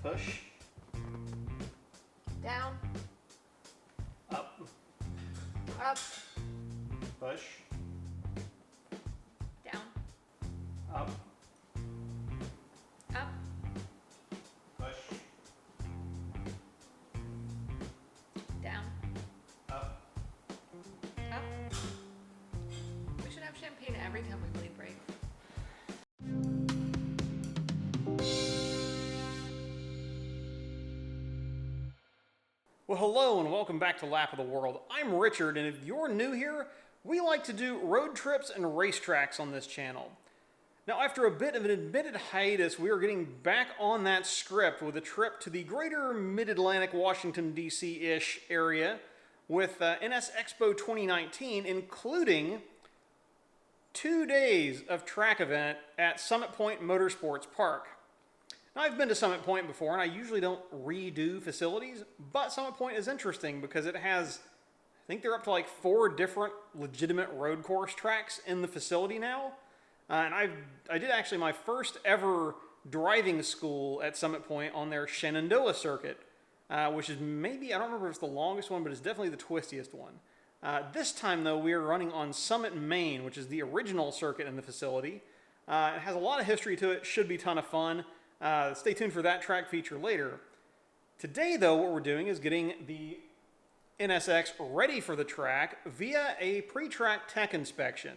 Push. Down. Up. Up. Push. Down. Up. Up. Push. Down. Up. Up. We should have champagne every time we bleed brake. Well, hello and welcome back to Lap of the World. I'm Richard, and if you're new here, we like to do road trips and racetracks on this channel. Now, after a bit of an admitted hiatus, we are getting back on that script with a trip to the greater Mid-Atlantic Washington, D.C.-ish area with NS Expo 2019, including 2 days of track event at Summit Point Motorsports Park. Now, I've been to Summit Point before, and I usually don't redo facilities, but Summit Point is interesting because it has, I think they're up to like 4 different legitimate road course tracks in the facility now. And I did actually my first ever driving school at Summit Point on their Shenandoah circuit, which is maybe, I don't remember if it's the longest one, but it's definitely the twistiest one. This time, though, we are running on Summit, Maine, which is the original circuit in the facility. It has a lot of history to it, should be a ton of fun. Stay tuned for that track feature later. Today, though, what we're doing is getting the NSX ready for the track via a pre-track tech inspection.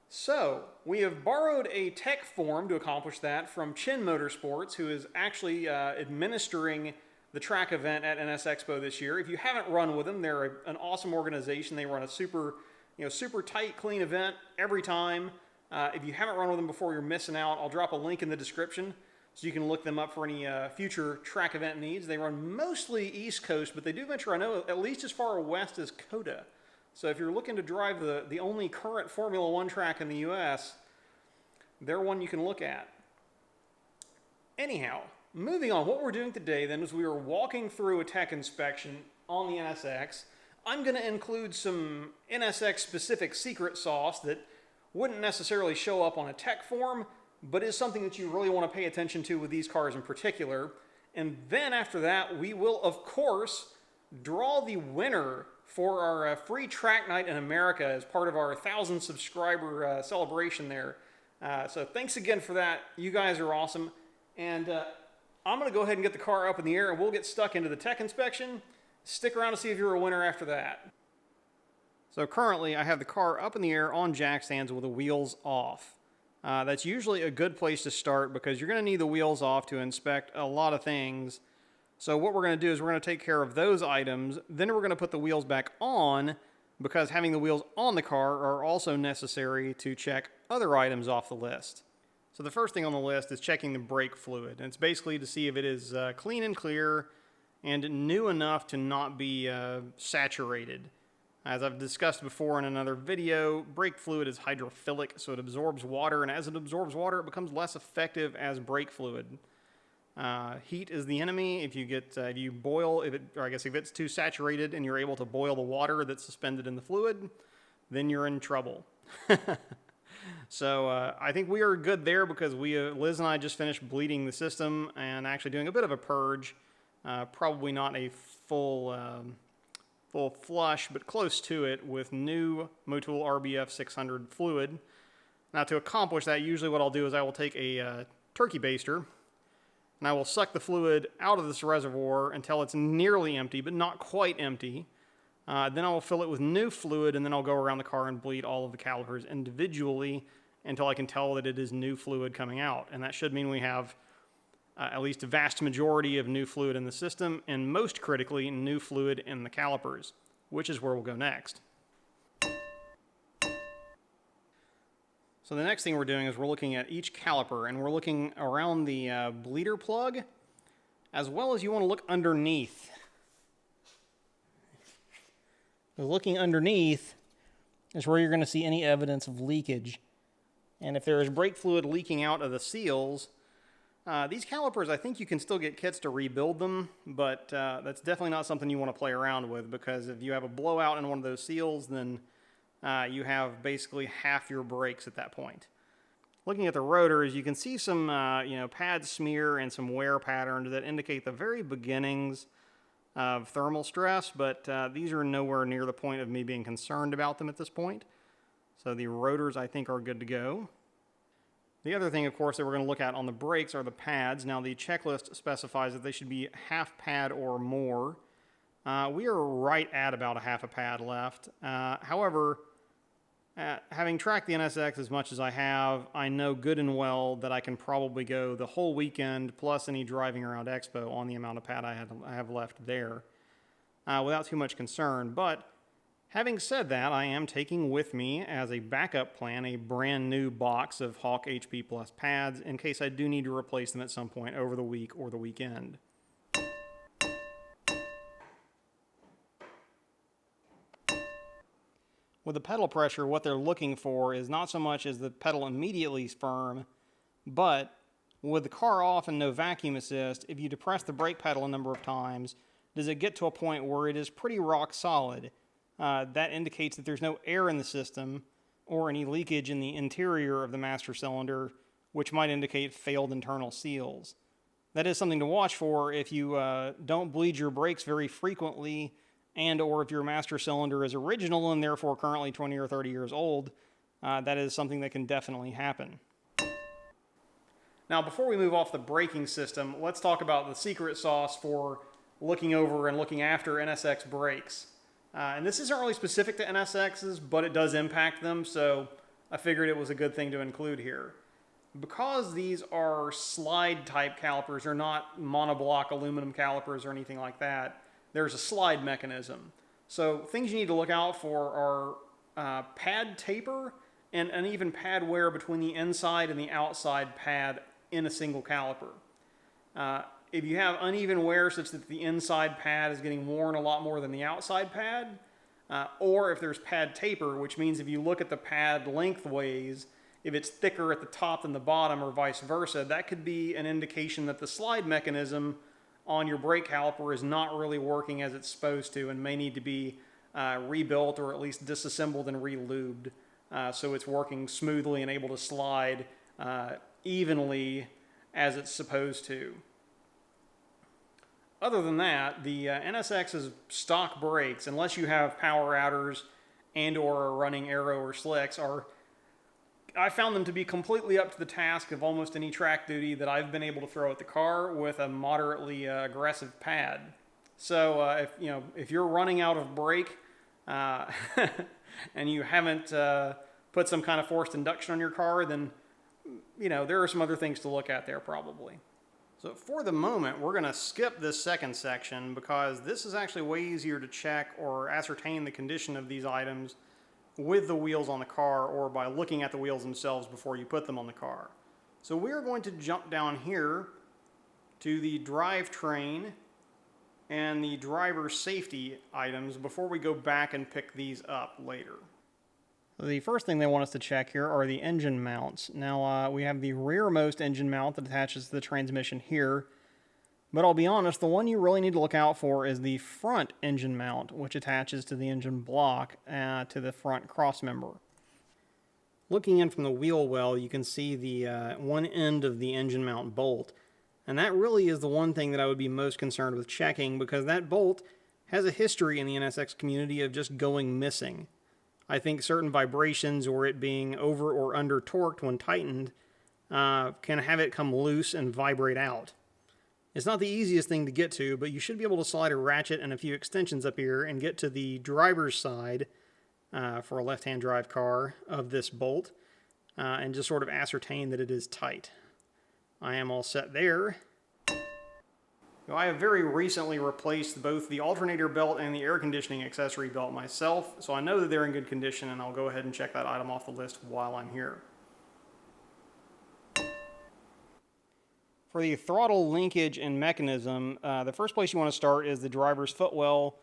So, we have borrowed a tech form to accomplish that from Chin Motorsports, who is actually administering the track event at NS Expo this year. If you haven't run with them, they're an awesome organization. They run a super tight, clean event every time. If you haven't run with them before, you're missing out. I'll drop a link in the description so you can look them up for any future track event needs. They run mostly East Coast, but they do venture, I know, at least as far west as Coda. So if you're looking to drive the only current Formula One track in the US, they're one you can look at. Anyhow, moving on, what we're doing today then is we are walking through a tech inspection on the NSX. I'm going to include some NSX-Specific secret sauce that wouldn't necessarily show up on a tech form, but is something that you really want to pay attention to with these cars in particular. And then after that, we will, of course, draw the winner for our free track night in America as part of our 1,000 subscriber celebration there. So thanks again for that. You guys are awesome. And I'm going to go ahead and get the car up in the air, and we'll get stuck into the tech inspection. Stick around to see if you're a winner after that. So currently, I have the car up in the air on jack stands with the wheels off. That's usually a good place to start because you're going to need the wheels off to inspect a lot of things. So what we're going to do is we're going to take care of those items. Then we're going to put the wheels back on because having the wheels on the car are also necessary to check other items off the list. So the first thing on the list is checking the brake fluid. And it's basically to see if it is clean and clear and new enough to not be saturated. As I've discussed before in another video, brake fluid is hydrophilic, so it absorbs water, and as it absorbs water, it becomes less effective as brake fluid. Heat is the enemy. If you boil, if it's too saturated and you're able to boil the water that's suspended in the fluid, then you're in trouble. So I think we are good there because Liz and I just finished bleeding the system and actually doing a bit of a purge. Probably not a full flush, but close to it with new Motul RBF 600 fluid. Now to accomplish that, usually what I'll do is I will take a turkey baster and I will suck the fluid out of this reservoir until it's nearly empty, but not quite empty. Then I will fill it with new fluid, and then I'll go around the car and bleed all of the calipers individually until I can tell that it is new fluid coming out. And that should mean we have at least a vast majority of new fluid in the system, and most critically, new fluid in the calipers, which is where we'll go next. So the next thing we're doing is we're looking at each caliper, and we're looking around the bleeder plug, as well as you want to look underneath. Looking underneath is where you're going to see any evidence of leakage. And if there is brake fluid leaking out of the seals, these calipers, I think you can still get kits to rebuild them, but that's definitely not something you want to play around with, because if you have a blowout in one of those seals, then you have basically half your brakes at that point. Looking at the rotors, you can see some pad smear and some wear patterns that indicate the very beginnings of thermal stress, but these are nowhere near the point of me being concerned about them at this point. So the rotors, I think, are good to go. The other thing, of course, that we're going to look at on the brakes are the pads. Now, the checklist specifies that they should be half pad or more. We are right at about a half a pad left. However, having tracked the NSX as much as I have, I know good and well that I can probably go the whole weekend plus any driving around Expo on the amount of pad I have left there without too much concern. But having said that, I am taking with me as a backup plan a brand new box of Hawk HP Plus pads in case I do need to replace them at some point over the week or the weekend. With the pedal pressure, what they're looking for is not so much as the pedal immediately firm, but with the car off and no vacuum assist, if you depress the brake pedal a number of times, does it get to a point where it is pretty rock solid? That indicates that there's no air in the system or any leakage in the interior of the master cylinder, which might indicate failed internal seals. That is something to watch for if you don't bleed your brakes very frequently, and or if your master cylinder is original and therefore currently 20 or 30 years old. That is something that can definitely happen. Now, before we move off the braking system, let's talk about the secret sauce for looking over and looking after NSX brakes. And this isn't really specific to NSXs, but it does impact them, so I figured it was a good thing to include here. Because these are slide-type calipers, they're not monoblock aluminum calipers or anything like that, there's a slide mechanism. So things you need to look out for are pad taper and uneven pad wear between the inside and the outside pad in a single caliper. If you have uneven wear such that the inside pad is getting worn a lot more than the outside pad, or if there's pad taper, which means if you look at the pad lengthways, if it's thicker at the top than the bottom or vice versa, that could be an indication that the slide mechanism on your brake caliper is not really working as it's supposed to and may need to be rebuilt or at least disassembled and re-lubed so it's working smoothly and able to slide evenly as it's supposed to. Other than that, the NSX's stock brakes, unless you have power outers and or are running aero or slicks, I found them to be completely up to the task of almost any track duty that I've been able to throw at the car with a moderately aggressive pad. So if you're running out of brake and you haven't put some kind of forced induction on your car, then there are some other things to look at there probably. So for the moment, we're going to skip this second section because this is actually way easier to check or ascertain the condition of these items with the wheels on the car or by looking at the wheels themselves before you put them on the car. So we're going to jump down here to the drivetrain and the driver safety items before we go back and pick these up later. The first thing they want us to check here are the engine mounts. Now we have the rearmost engine mount that attaches to the transmission here. But I'll be honest, the one you really need to look out for is the front engine mount, which attaches to the engine block to the front crossmember. Looking in from the wheel well, you can see the one end of the engine mount bolt. And that really is the one thing that I would be most concerned with checking, because that bolt has a history in the NSX community of just going missing. I think certain vibrations or it being over or under torqued when tightened can have it come loose and vibrate out. It's not the easiest thing to get to, but you should be able to slide a ratchet and a few extensions up here and get to the driver's side for a left-hand drive car of this bolt and just sort of ascertain that it is tight. I am all set there. I have very recently replaced both the alternator belt and the air conditioning accessory belt myself, so I know that they're in good condition, and I'll go ahead and check that item off the list while I'm here. For the throttle linkage and mechanism, the first place you want to start is the driver's footwell,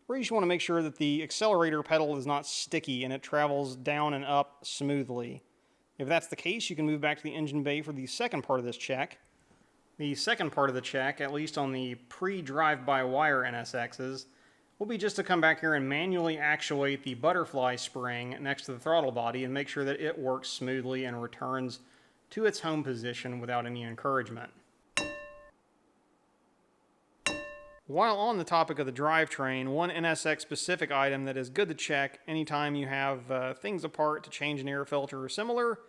where you just want to make sure that the accelerator pedal is not sticky and it travels down and up smoothly. If that's the case, you can move back to the engine bay for the second part of this check. The second part of the check, at least on the pre-drive-by-wire NSXs, will be just to come back here and manually actuate the butterfly spring next to the throttle body and make sure that it works smoothly and returns to its home position without any encouragement. While on the topic of the drivetrain, one NSX-specific item that is good to check anytime you have things apart to change an air filter or similar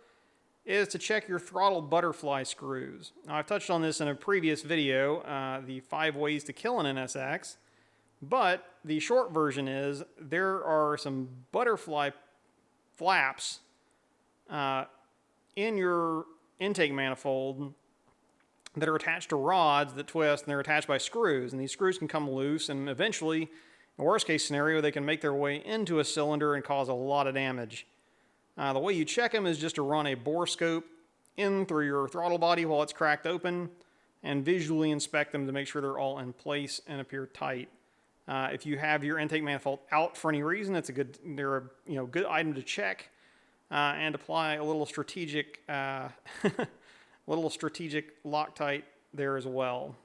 is to check your throttle butterfly screws. Now, I've touched on this in a previous video, the 5 ways to kill an NSX, but the short version is there are some butterfly flaps in your intake manifold that are attached to rods that twist, and they're attached by screws, and these screws can come loose, and eventually, in the worst case scenario, they can make their way into a cylinder and cause a lot of damage. The way you check them is just to run a bore scope in through your throttle body while it's cracked open and visually inspect them to make sure they're all in place and appear tight. If you have your intake manifold out for any reason, they're a good item to check and apply a little strategic Loctite there as well.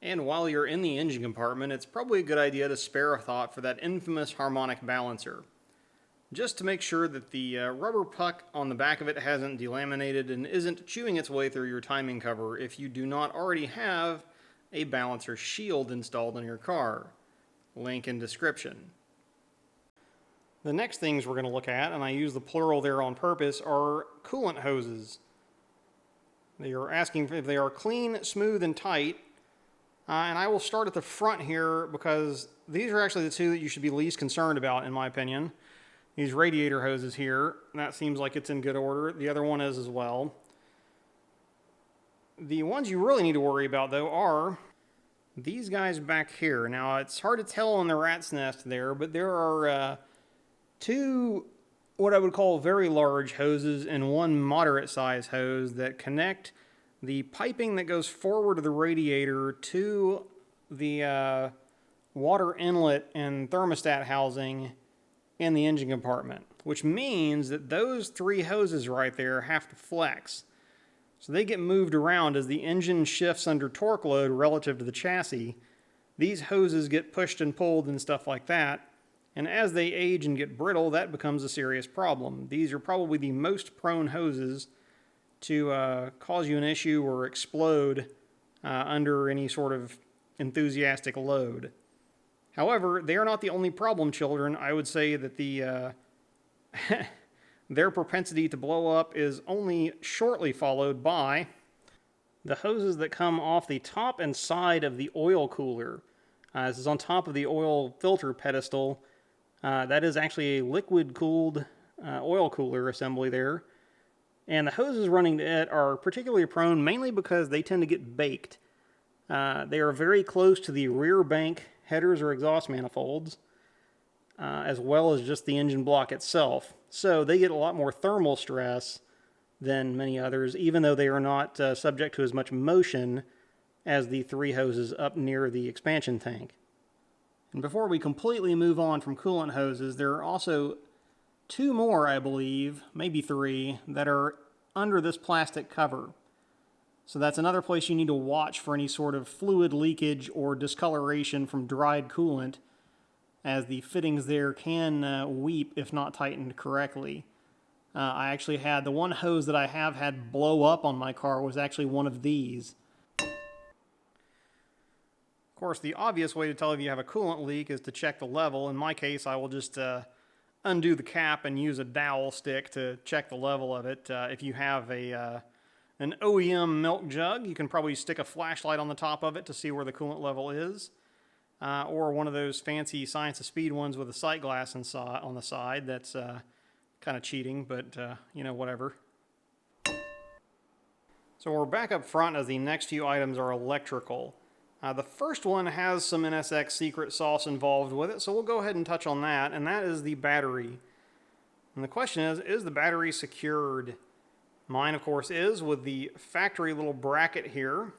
And while you're in the engine compartment, it's probably a good idea to spare a thought for that infamous harmonic balancer. Just to make sure that the rubber puck on the back of it hasn't delaminated and isn't chewing its way through your timing cover if you do not already have a balancer shield installed in your car. Link in description. The next things we're going to look at, and I use the plural there on purpose, are coolant hoses. They are asking if they are clean, smooth, and tight. And I will start at the front here because these are actually the two that you should be least concerned about, in my opinion. These radiator hoses here, that seems like it's in good order. The other one is as well. The ones you really need to worry about, though, are these guys back here. Now, it's hard to tell on the rat's nest there, but there are two what I would call very large hoses and one moderate size hose that connect the piping that goes forward of the radiator to the water inlet and thermostat housing in the engine compartment, which means that those 3 hoses right there have to flex. So they get moved around as the engine shifts under torque load relative to the chassis. These hoses get pushed and pulled and stuff like that. And as they age and get brittle, that becomes a serious problem. These are probably the most prone hoses to cause you an issue or explode under any sort of enthusiastic load. However, they are not the only problem children. I would say that their propensity to blow up is only shortly followed by the hoses that come off the top and side of the oil cooler. This is on top of the oil filter pedestal. That is actually a liquid-cooled oil cooler assembly there. And the hoses running to it are particularly prone mainly because they tend to get baked. They are very close to the rear bank headers or exhaust manifolds, as well as just the engine block itself. So they get a lot more thermal stress than many others, even though they are not subject to as much motion as the 3 hoses up near the expansion tank. And before we completely move on from coolant hoses, there are also 2 more, I believe, maybe 3, that are under this plastic cover. So that's another place you need to watch for any sort of fluid leakage or discoloration from dried coolant, as the fittings there can weep if not tightened correctly. I actually had the one hose that I have had blow up on my car was actually one of these. Of course, the obvious way to tell if you have a coolant leak is to check the level. In my case, I will just undo the cap and use a dowel stick to check the level of it. If you have an OEM milk jug, you can probably stick a flashlight on the top of it to see where the coolant level is. Or one of those fancy Science of Speed ones with a sight glass on the side. That's kind of cheating, but whatever. So we're back up front as the next few items are electrical. The first one has some NSX secret sauce involved with it, so we'll go ahead and touch on that, and that is the battery. And the question is the battery secured? Mine, of course, is with the factory little bracket here.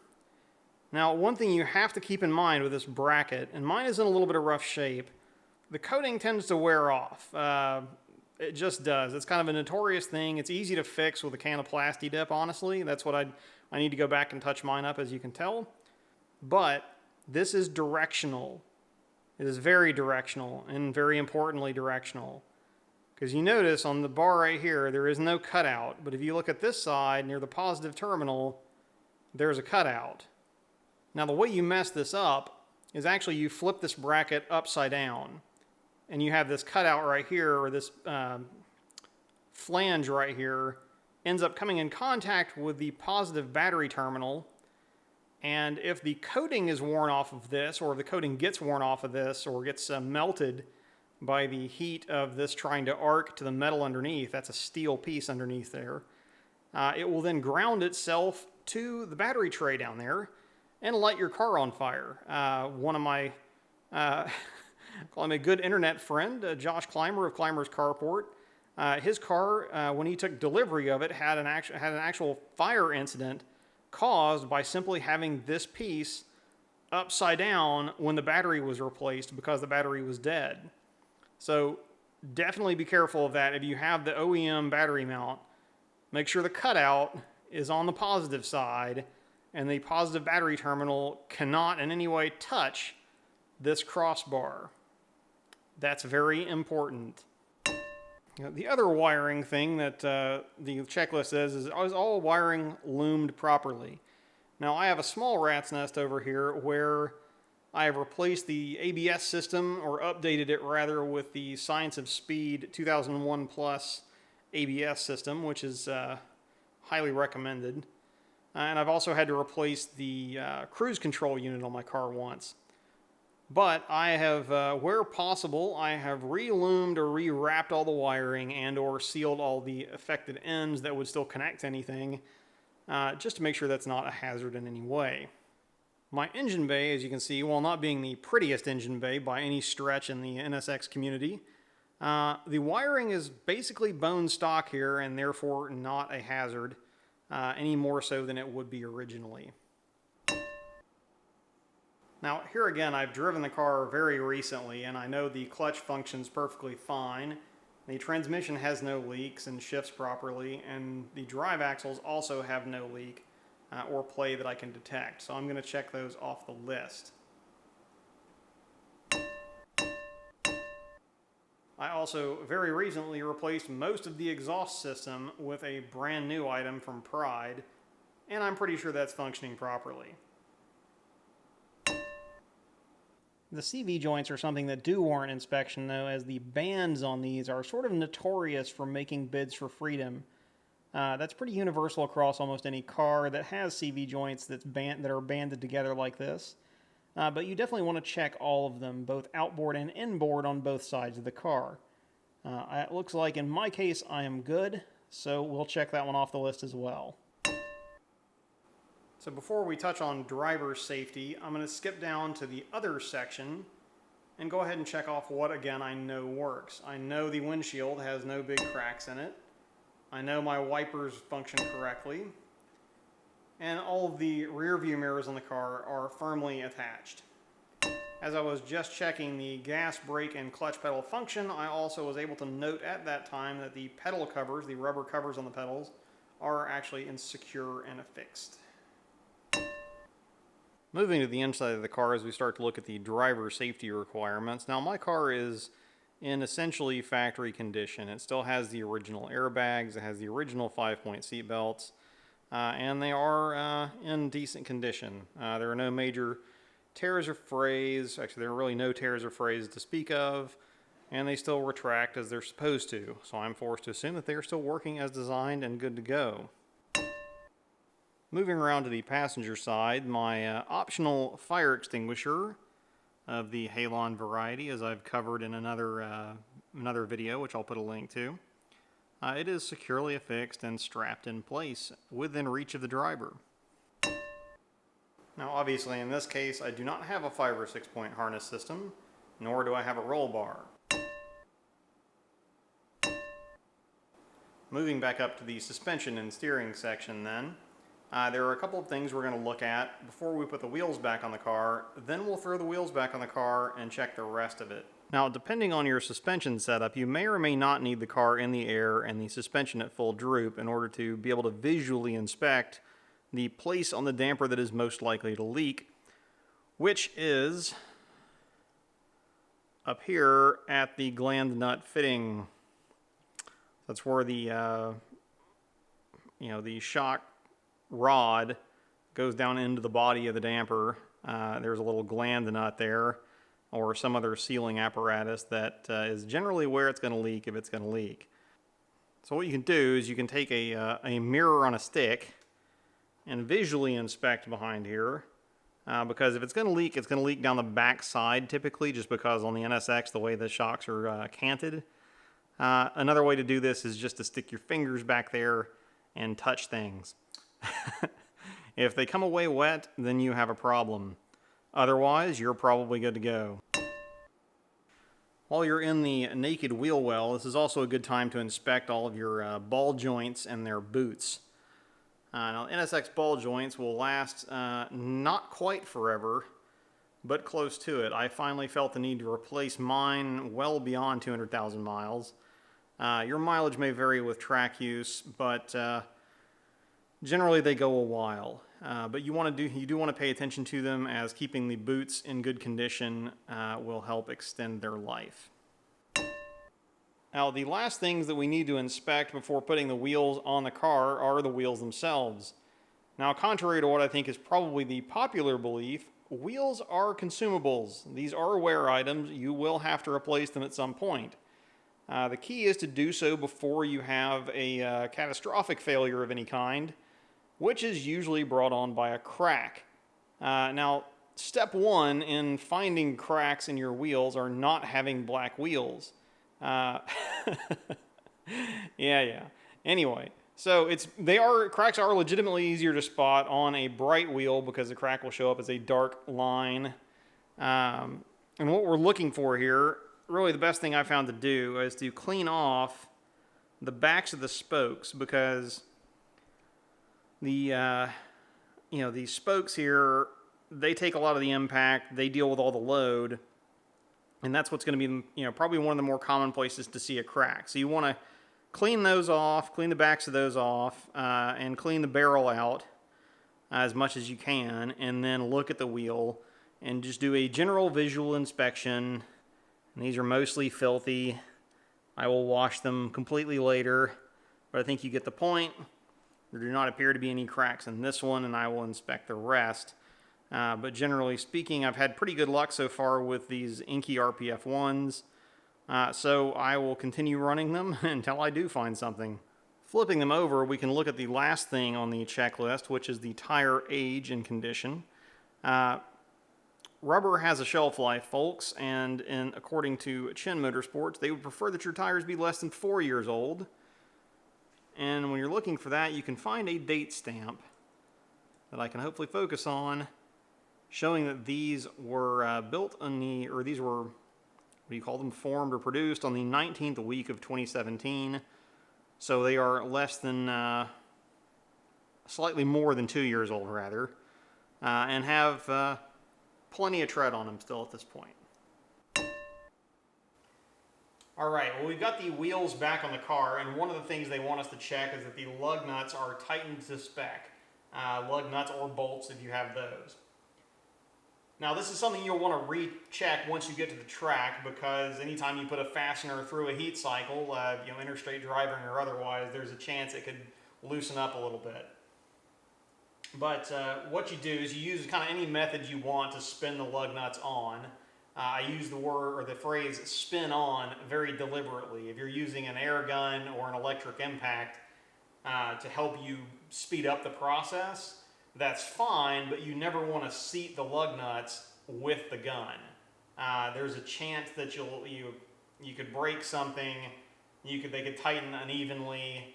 Now, one thing you have to keep in mind with this bracket, and mine is in a little bit of rough shape, the coating tends to wear off. It just does. It's kind of a notorious thing. It's easy to fix with a can of Plasti Dip, honestly. That's what I need to go back and touch mine up, as you can tell. But this is directional. It is very directional, and very importantly directional. Because you notice on the bar right here, there is no cutout. But if you look at this side near the positive terminal, there's a cutout. Now the way you mess this up is actually you flip this bracket upside down. And you have this cutout right here, or this flange right here, ends up coming in contact with the positive battery terminal. And if the coating is worn off of this, or if the coating gets worn off of this, or gets melted by the heat of this trying to arc to the metal underneath, that's a steel piece underneath there, it will then ground itself to the battery tray down there and light your car on fire. One of my, call him a good internet friend, Josh Clymer of Clymer's Carport, his car, when he took delivery of it, had an actual fire incident caused by simply having this piece upside down when the battery was replaced because the battery was dead. So definitely be careful of that. If you have the OEM battery mount, make sure the cutout is on the positive side and the positive battery terminal cannot in any way touch this crossbar. That's very important. The other wiring thing that the checklist says is all wiring loomed properly. Now I have a small rat's nest over here where I have replaced the ABS system, or updated it rather, with the Science of Speed 2001 Plus ABS system, which is highly recommended. And I've also had to replace the cruise control unit on my car once. But I have, where possible, I have re-loomed or re-wrapped all the wiring and or sealed all the affected ends that would still connect to anything, just to make sure that's not a hazard in any way. My engine bay, as you can see, while not being the prettiest engine bay by any stretch in the NSX community, the wiring is basically bone stock here and therefore not a hazard, any more so than it would be originally. Now, here again, I've driven the car very recently, and I know the clutch functions perfectly fine. The transmission has no leaks and shifts properly, and the drive axles also have no leak or play that I can detect. So I'm going to check those off the list. I also very recently replaced most of the exhaust system with a brand new item from Pride, and I'm pretty sure that's functioning properly. The CV joints are something that do warrant inspection, though, as the bands on these are sort of notorious for making bids for freedom. That's pretty universal across almost any car that has CV joints that are banded together like this. But you definitely want to check all of them, both outboard and inboard on both sides of the car. It looks like in my case I am good, so we'll check that one off the list as well. So before we touch on driver safety, I'm going to skip down to the other section and go ahead and check off what, again, I know works. I know the windshield has no big cracks in it. I know my wipers function correctly. And all of the rear view mirrors on the car are firmly attached. As I was just checking the gas, brake, and clutch pedal function, I also was able to note at that time that the pedal covers, the rubber covers on the pedals, are actually secure and affixed. Moving to the inside of the car as we start to look at the driver safety requirements. Now my car is in essentially factory condition. It still has the original airbags, it has the original 5-point seat belts, and they are in decent condition. There are no major tears or frays. Actually, there are really no tears or frays to speak of, and they still retract as they're supposed to. So I'm forced to assume that they are still working as designed and good to go. Moving around to the passenger side, my optional fire extinguisher of the Halon variety, as I've covered in another video, which I'll put a link to. It is securely affixed and strapped in place within reach of the driver. Now obviously in this case I do not have a 5 or 6-point harness system, nor do I have a roll bar. Moving back up to the suspension and steering section then, there are a couple of things we're going to look at before we put the wheels back on the car, then we'll throw the wheels back on the car and check the rest of it. Now, depending on your suspension setup, you may or may not need the car in the air and the suspension at full droop in order to be able to visually inspect the place on the damper that is most likely to leak, which is up here at the gland nut fitting That's where the the shock rod goes down into the body of the damper. There's a little gland nut there, or some other sealing apparatus that is generally where it's going to leak if it's going to leak. So what you can do is you can take a mirror on a stick and visually inspect behind here, because if it's going to leak, it's going to leak down the back side typically, just because on the NSX the way the shocks are canted. Another way to do this is just to stick your fingers back there and touch things. If they come away wet, then you have a problem. Otherwise, you're probably good to go. While you're in the naked wheel well, this is also a good time to inspect all of your ball joints and their boots. Now, NSX ball joints will last not quite forever, but close to it. I finally felt the need to replace mine well beyond 200,000 miles. Your mileage may vary with track use, but generally they go a while. But you do want to pay attention to them, as keeping the boots in good condition will help extend their life. Now, the last things that we need to inspect before putting the wheels on the car are the wheels themselves. Now, contrary to what I think is probably the popular belief, wheels are consumables. These are wear items. You will have to replace them at some point. The key is to do so before you have a catastrophic failure of any kind, which is usually brought on by a crack. Now, step one in finding cracks in your wheels are not having black wheels. Yeah. Anyway, so cracks are legitimately easier to spot on a bright wheel because the crack will show up as a dark line. And what we're looking for here, really the best thing I found to do is to clean off the backs of the spokes, because these spokes here, they take a lot of the impact, they deal with all the load, and that's what's going to be, probably one of the more common places to see a crack. So you want to clean those off, clean the backs of those off, and clean the barrel out as much as you can, and then look at the wheel and just do a general visual inspection. And these are mostly filthy. I will wash them completely later, but I think you get the point. There do not appear to be any cracks in this one, and I will inspect the rest. But generally speaking, I've had pretty good luck so far with these inky RPF 1s, so I will continue running them until I do find something. Flipping them over, we can look at the last thing on the checklist, which is the tire age and condition. Rubber has a shelf life, folks, and according to Chin Motorsports, they would prefer that your tires be less than 4 years old. And when you're looking for that, you can find a date stamp that I can hopefully focus on, showing that these were formed or produced on the 19th week of 2017. So they are less than, slightly more than 2 years old, rather, and have plenty of tread on them still at this point. All right, well, we've got the wheels back on the car, and one of the things they want us to check is that the lug nuts are tightened to spec. Lug nuts or bolts if you have those. Now, this is something you'll want to recheck once you get to the track, because anytime you put a fastener through a heat cycle, interstate driving or otherwise, there's a chance it could loosen up a little bit. But what you do is you use kind of any method you want to spin the lug nuts on. I use the phrase spin on very deliberately. If you're using an air gun or an electric impact to help you speed up the process, that's fine, but you never want to seat the lug nuts with the gun. There's a chance that you could break something, they could tighten unevenly,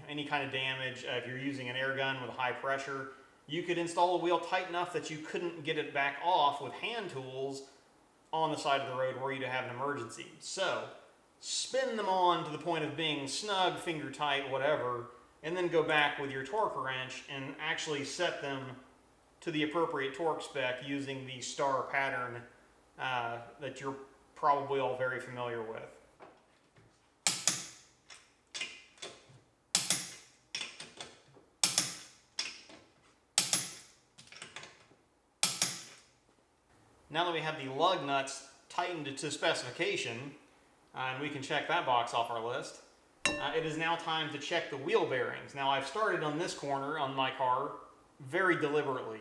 any kind of damage. If you're using an air gun with high pressure, you could install a wheel tight enough that you couldn't get it back off with hand tools on the side of the road were you to have an emergency. So, spin them on to the point of being snug, finger tight, whatever, and then go back with your torque wrench and actually set them to the appropriate torque spec using the star pattern that you're probably all very familiar with. Now that we have the lug nuts tightened to specification, and we can check that box off our list, It is now time to check the wheel bearings. Now I've started on this corner on my car very deliberately.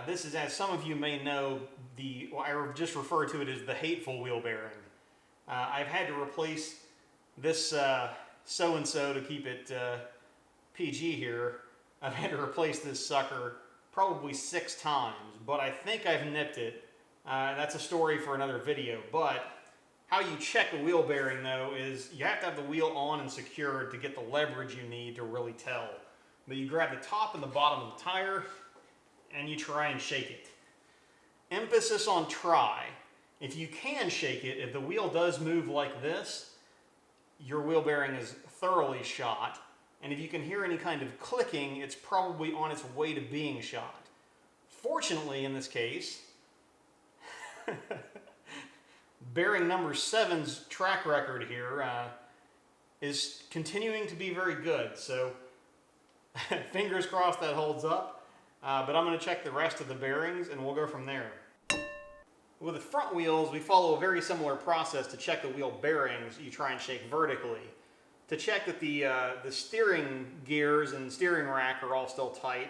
This is, as some of you may know, I just refer to it as the hateful wheel bearing. I've had to replace this so-and-so to keep it PG here. I've had to replace this sucker probably 6 times, but I think I've nipped it. That's a story for another video, but how you check a wheel bearing though is you have to have the wheel on and secured to get the leverage you need to really tell. But you grab the top and the bottom of the tire and you try and shake it. Emphasis on try. If you can shake it, if the wheel does move like this, your wheel bearing is thoroughly shot. And if you can hear any kind of clicking, it's probably on its way to being shot. Fortunately, in this case, bearing number 7's track record here is continuing to be very good. So fingers crossed that holds up. But I'm going to check the rest of the bearings and we'll go from there. With the front wheels, we follow a very similar process to check the wheel bearings. You try and shake vertically. To check that the steering gears and steering rack are all still tight,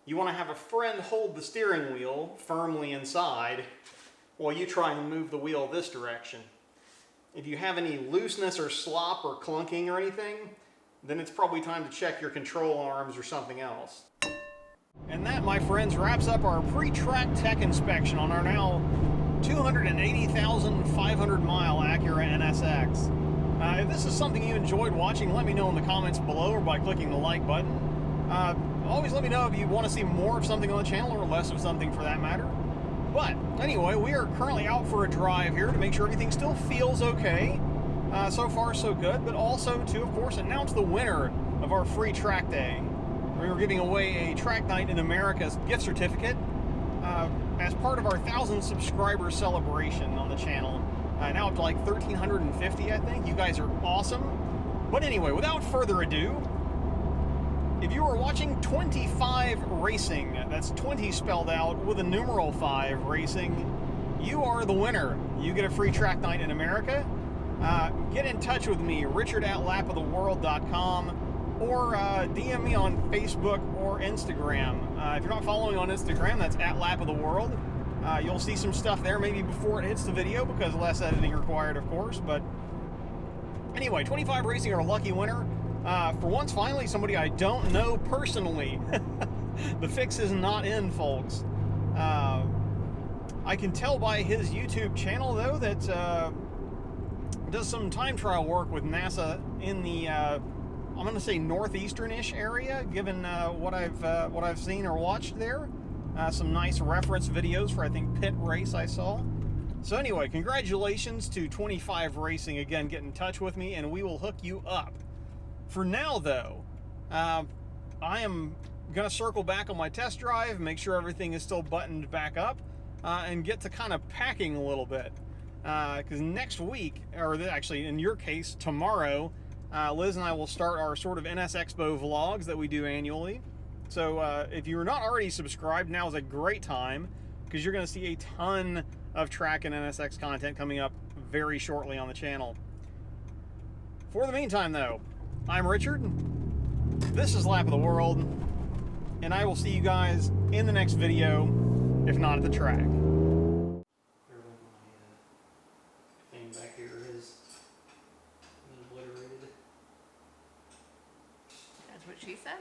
you want to have a friend hold the steering wheel firmly inside while you try and move the wheel this direction. If you have any looseness or slop or clunking or anything, then it's probably time to check your control arms or something else. And that, my friends, wraps up our pre-track tech inspection on our now 280,500 mile Acura NSX. If this is something you enjoyed watching, let me know in the comments below or by clicking the like button. Always let me know if you want to see more of something on the channel or less of something for that matter. But anyway, we are currently out for a drive here to make sure everything still feels okay. So far so good, but also to, of course, announce the winner of our free track day. We were giving away a Track Night in America gift certificate as part of our 1,000 subscriber celebration on the channel. Now up to like 1,350, I think. You guys are awesome. But anyway, without further ado, if you are watching 25 Racing, that's 20 spelled out with a numeral 5 Racing, you are the winner. You get a free Track Night in America. Get in touch with me, richard@lapoftheworld.com, or DM me on Facebook or Instagram. If you're not following on Instagram, that's @lapoftheworld. You'll see some stuff there maybe before it hits the video because less editing required, of course. But anyway, 25 Racing are a lucky winner. For once, finally, somebody I don't know personally. The fix is not in, folks. I can tell by his YouTube channel, though, that does some time trial work with NASA in the I'm going to say northeastern-ish area, given what I've seen or watched there. Some nice reference videos for, I think, Pit Race I saw. So anyway, congratulations to 25 Racing again. Get in touch with me and we will hook you up. For now, though, I am going to circle back on my test drive, make sure everything is still buttoned back up, and get to kind of packing a little bit. Because next week, or actually in your case, tomorrow, Liz and I will start our sort of NS Expo vlogs that we do annually. So if you're not already subscribed, now is a great time because you're going to see a ton of track and NSX content coming up very shortly on the channel. For the meantime, though, I'm Richard. This is Lap of the World, and I will see you guys in the next video, if not at the track. Thing back here is obliterated. That's what she said?